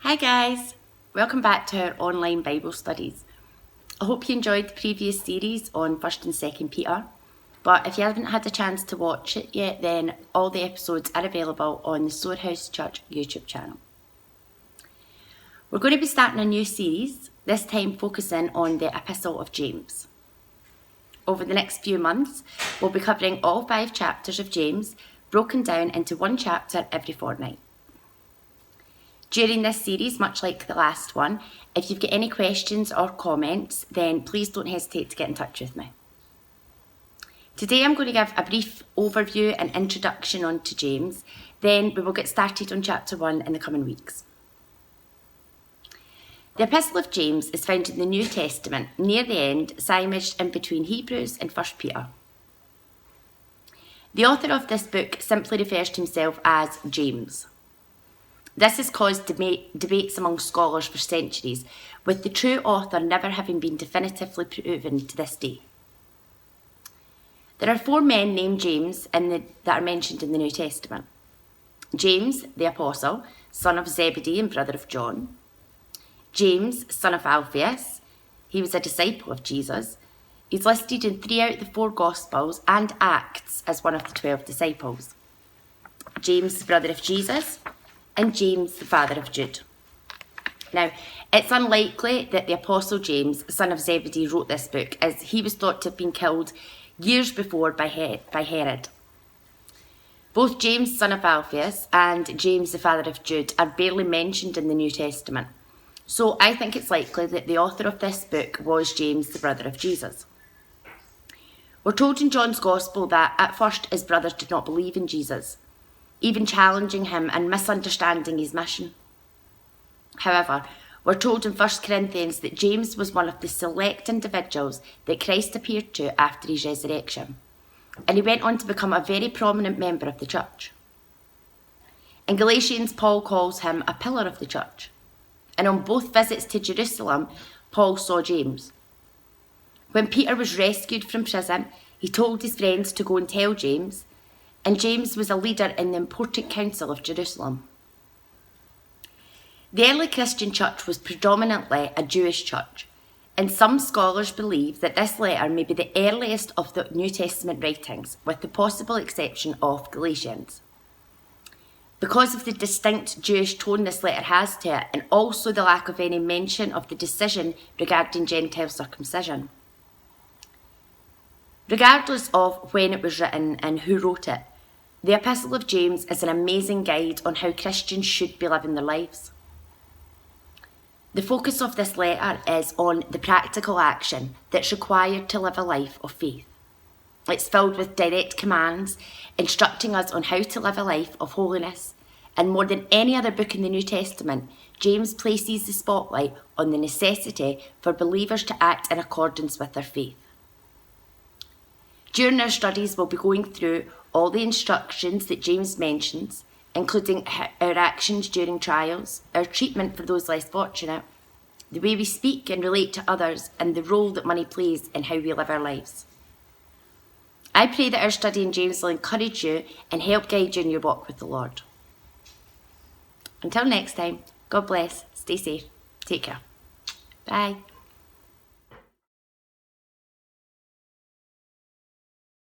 Hi guys, welcome back to our online Bible studies. I hope you enjoyed the previous series on 1st and 2nd Peter, but if you haven't had a chance to watch it yet, then all the episodes are available on the Storehouse Church YouTube channel. We're going to be starting a new series, this time focusing on the Epistle of James. Over the next few months, we'll be covering all 5 chapters of James, broken down into one chapter every fortnight. During this series, much like the last one, if you've got any questions or comments, then please don't hesitate to get in touch with me. Today I'm going to give a brief overview and introduction onto James, then we will get started on chapter 1 in the coming weeks. The Epistle of James is found in the New Testament, near the end, sandwiched in between Hebrews and 1 Peter. The author of this book simply refers to himself as James. This has caused debates among scholars for centuries, with the true author never having been definitively proven to this day. There are 4 men named James that are mentioned in the New Testament. James, the Apostle, son of Zebedee and brother of John. James, son of Alphaeus, he was a disciple of Jesus. He's listed in 3 out of the 4 Gospels and Acts as one of the 12 disciples. James, the brother of Jesus, and James, the father of Jude. Now, it's unlikely that the Apostle James, son of Zebedee, wrote this book, as he was thought to have been killed years before by Herod. Both James, son of Alphaeus, and James, the father of Jude, are barely mentioned in the New Testament. So I think it's likely that the author of this book was James, the brother of Jesus. We're told in John's Gospel that at first his brothers did not believe in Jesus, even challenging him and misunderstanding his mission. However, we're told in 1 Corinthians that James was one of the select individuals that Christ appeared to after his resurrection, and he went on to become a very prominent member of the church. In Galatians, Paul calls him a pillar of the church, and on both visits to Jerusalem, Paul saw James. When Peter was rescued from prison, he told his friends to go and tell James, and James was a leader in the important council of Jerusalem. The early Christian church was predominantly a Jewish church, and some scholars believe that this letter may be the earliest of the New Testament writings, with the possible exception of Galatians. Because of the distinct Jewish tone this letter has to it, and also the lack of any mention of the decision regarding Gentile circumcision. Regardless of when it was written and who wrote it, the Epistle of James is an amazing guide on how Christians should be living their lives. The focus of this letter is on the practical action that's required to live a life of faith. It's filled with direct commands, instructing us on how to live a life of holiness, and more than any other book in the New Testament, James places the spotlight on the necessity for believers to act in accordance with their faith. During our studies, we'll be going through all the instructions that James mentions, including our actions during trials, our treatment for those less fortunate, the way we speak and relate to others, and the role that money plays in how we live our lives. I pray that our study in James will encourage you and help guide you in your walk with the Lord. Until next time, God bless, stay safe, take care. Bye.